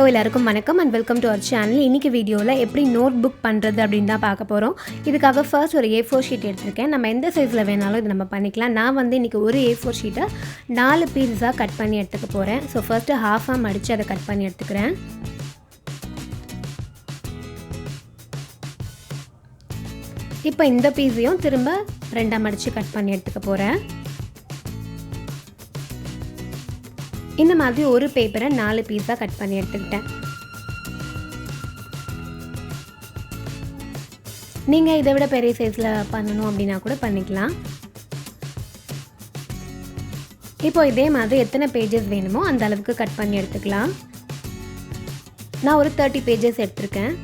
எல்லாருக்கும் வணக்கம் and welcome to our channel. இன்றைக்கி வீடியோவில் எப்படி நோட் புக் பண்ணுறது அப்படின்னு தான் பார்க்க போகிறோம். இதுக்காக ஃபர்ஸ்ட் ஒரு A4 ஷீட் எடுத்திருக்கேன். நம்ம எந்த சைஸில் வேணாலும் இது நம்ம பண்ணிக்கலாம். நான் இன்றைக்கி ஒரு A4 ஷீட்டை 4 பீஸாக கட் பண்ணி எடுத்துக்க போகிறேன். ஸோ ஃபர்ஸ்ட்டு ஹாஃபாக மடித்து அதை கட் பண்ணி எடுத்துக்கிறேன். இப்போ இந்த பீஸையும் திரும்ப 2 மடித்து கட் பண்ணி எடுத்துக்க போகிறேன். இந்த மாதிரி ஒரு பேப்பரை 4 பீஸாக கட் பண்ணி எடுத்துக்கிட்டேன். நீங்கள் இதை விட பெரிய சைஸில் பண்ணணும் அப்படின்னா கூட பண்ணிக்கலாம். இப்போ இதே மாதிரி எத்தனை பேஜஸ் வேணுமோ அந்த அளவுக்கு கட் பண்ணி எடுத்துக்கலாம். நான் ஒரு 30 பேஜஸ் எடுத்திருக்கேன்.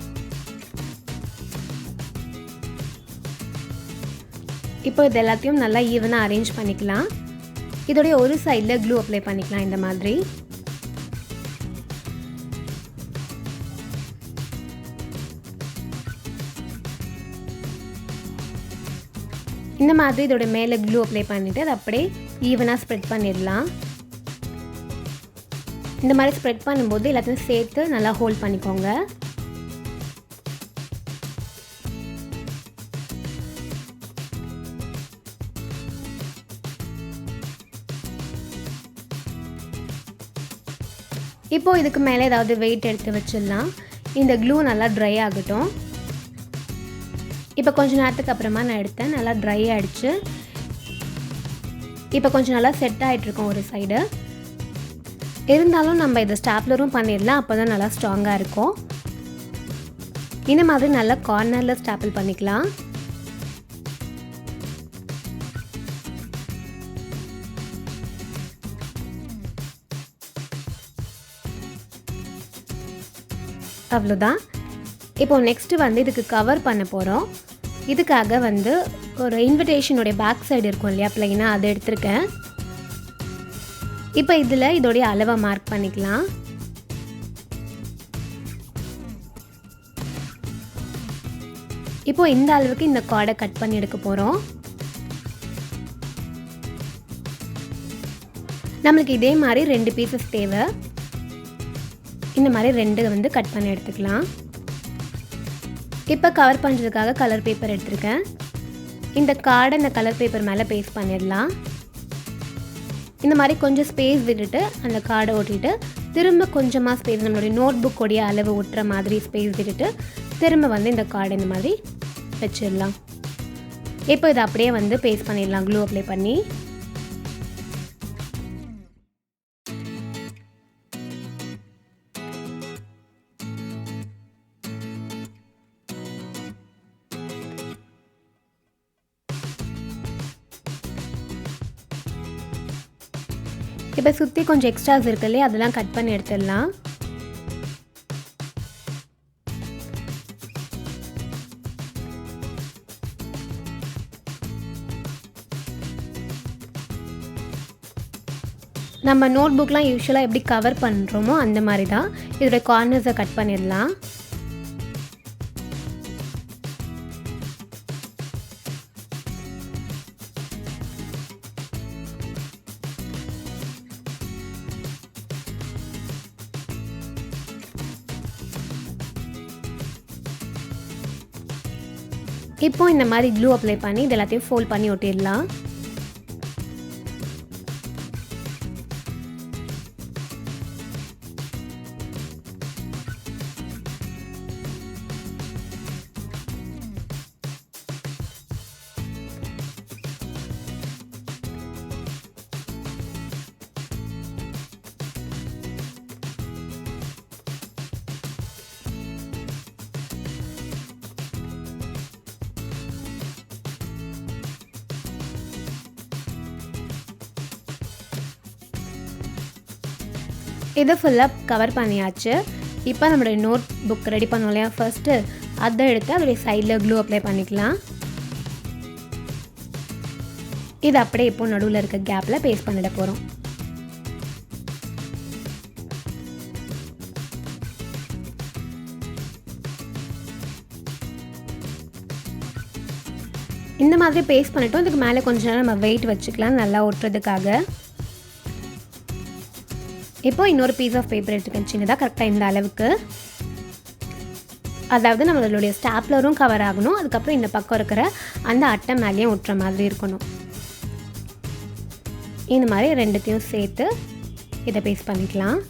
இப்போ இது எல்லாத்தையும் நல்லா ஈவனாக அரேஞ்ச் பண்ணிக்கலாம். இதோடைய ஒரு சைடில் க்ளூ அப்ளை பண்ணிக்கலாம். இந்த மாதிரி இதோட மேலே க்ளூ அப்ளை பண்ணிவிட்டு அதை அப்படியே ஈவனாக ஸ்ப்ரெட் பண்ணிடலாம். இந்த மாதிரி ஸ்ப்ரெட் பண்ணும்போது எல்லாத்தையும் சேர்த்து நல்லா ஹோல்ட் பண்ணிக்கோங்க. இப்போது இதுக்கு மேலே ஏதாவது வெயிட் எடுத்து வச்சிடலாம். இந்த க்ளூ நல்லா ட்ரை ஆகட்டும். இப்போ கொஞ்சம் நேரத்துக்கு அப்புறமா நான் எடுத்தேன். நல்லா ட்ரை ஆகிடுச்சு. இப்போ கொஞ்சம் நல்லா செட் ஆகிட்ருக்கோம் ஒரு சைடு. இருந்தாலும் நம்ம இதை ஸ்டாப்லரும் பண்ணிடலாம். அப்போ தான் நல்லா ஸ்ட்ராங்காக இருக்கும். இந்த மாதிரி நல்லா கார்னரில் ஸ்டாப்பிள் பண்ணிக்கலாம். அவ்வளோதான். இப்போ நெக்ஸ்ட்டு இதுக்கு கவர் பண்ண போகிறோம். இதுக்காக ஒரு இன்விடேஷனுடைய பேக் சைடு இருக்கும் இல்லையா, ப்ளைனாக அதை எடுத்திருக்கேன். இப்போ இதோடைய அளவை மார்க் பண்ணிக்கலாம். இப்போ இந்த அளவுக்கு இந்த கார்டை கட் பண்ணி எடுக்க போகிறோம். நம்மளுக்கு இதே மாதிரி 2 பீசஸ் தேவை. இந்த மாதிரி 2 கட் பண்ணி எடுத்துக்கலாம். இப்போ கவர் பண்ணுறதுக்காக கலர் பேப்பர் எடுத்திருக்கேன். இந்த கார்டை இந்த கலர் பேப்பர் மேலே பேஸ்ட் பண்ணிடலாம். இந்த மாதிரி கொஞ்சம் ஸ்பேஸ் விட்டுட்டு அந்த கார்டை ஒட்டிட்டு திரும்ப கொஞ்சமாக ஸ்பேஸ் நம்மளுடைய நோட் புக்கோடைய அளவு ஒட்டுற மாதிரி ஸ்பேஸ் விட்டுட்டு திரும்ப இந்த கார்டை இந்த மாதிரி வச்சிடலாம். இப்போ இதை அப்படியே பேஸ்ட் பண்ணிடலாம் க்ளூ அப்ளை பண்ணி. இப்போ சுற்றி கொஞ்சம் எக்ஸ்ட்ராஸ் இருக்கு இல்லையா, அதெல்லாம் கட் பண்ணி எடுத்துடலாம். நம்ம நோட் புக்லாம் யூஸ்வலாக எப்படி கவர் பண்ணுறோமோ அந்த மாதிரி தான் இதோட கார்னர்ஸை கட் பண்ணிடலாம். இப்போ இந்த மாதிரி க்ளூ அப்ளை பண்ணி இது எல்லாத்தையும் ஃபோல்ட் பண்ணி ஒட்டிடலாம். இதை ஃபுல்லாக கவர் பண்ணியாச்சு. இப்போ நம்மளுடைய நோட் புக் ரெடி பண்ணோம் இல்லையா, ஃபர்ஸ்ட்டு அதை எடுத்து அதோடைய சைடில் க்ளூ அப்ளை பண்ணிக்கலாம். இது அப்படியே இப்போ நடுவில் இருக்க கேப்பில் பேஸ்ட் பண்ணிட போகிறோம். இந்த மாதிரி பேஸ்ட் பண்ணிட்டோம். இதுக்கு மேலே கொஞ்ச நேரம் நம்ம வெயிட் வச்சுக்கலாம் நல்லா ஒட்டுறதுக்காக. இப்போ இன்னொரு பீஸ் ஆஃப் பேப்பர் எடுத்துக்கேன் சின்னதாக, கரெக்டாக இந்த அளவுக்கு. அதாவது நம்மளுடைய ஸ்டாப்லரும் கவர் ஆகணும், அதுக்கப்புறம் இந்த பக்கம் இருக்கிற அந்த அட்டை மேலேயும் ஒட்டுற மாதிரி இருக்கணும். இந்த மாதிரி ரெண்டுத்தையும் சேர்த்து இதை பேஸ்ட் பண்ணிக்கலாம்.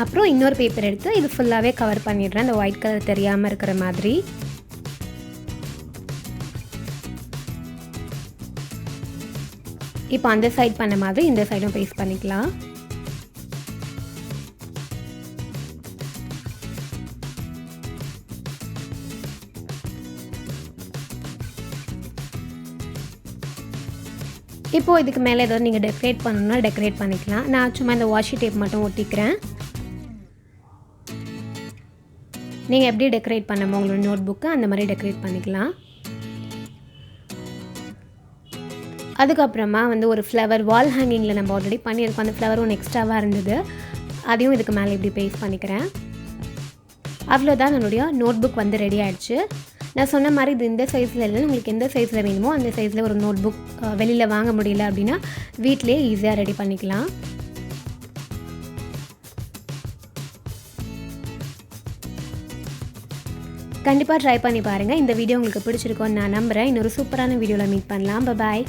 அப்புறம் இன்னொரு பேப்பர் எடுத்து இது ஃபுல்லாகவே கவர் பண்ணிடுறேன், அந்த ஒயிட் கலர் தெரியாமல் இருக்கிற மாதிரி. இப்போ அந்த சைட் பண்ண மாதிரி இந்த சைடும் பேஸ்ட் பண்ணிக்கலாம். இப்போது இதுக்கு மேலே ஏதாவது நீங்கள் டெக்கரேட் பண்ணணும்னா டெக்கரேட் பண்ணிக்கலாம். நான் சும்மா இந்த வாஷி டேப் மட்டும் ஒட்டிக்கிறேன். நீங்கள் எப்படி டெக்கரேட் பண்ணமோ உங்களோட நோட் புக்கு அந்த மாதிரி டெக்கரேட் பண்ணிக்கலாம். அதுக்கப்புறமா ஒரு ஃப்ளவர் வால் ஹேங்கிங்கில் நம்ம ஆல்ரெடி பண்ணியிருக்கோம், அந்த ஃப்ளவர் ஒன்று எக்ஸ்ட்ராவாக இருந்தது, அதையும் இதுக்கு மேலே இப்படி பேஸ்ட் பண்ணிக்கிறேன். அவ்வளோதான், என்னுடைய நோட் புக் ரெடி ஆகிடுச்சு. நான் சொன்ன மாதிரி இது இந்த சைஸில் இல்லை, உங்களுக்கு எந்த சைஸில் வேணுமோ அந்த சைஸில் ஒரு நோட் புக் வெளியில் வாங்க முடியல அப்படின்னா வீட்டிலே ஈஸியாக ரெடி பண்ணிக்கலாம். கண்டிப்பாக ட்ரை பண்ணி பாருங்கள். இந்த வீடியோ உங்களுக்கு பிடிச்சிருக்கோன்னு நான் நம்புகிறேன். இன்னொரு சூப்பரான வீடியோவில் மீட் பண்ணலாம். பாய்.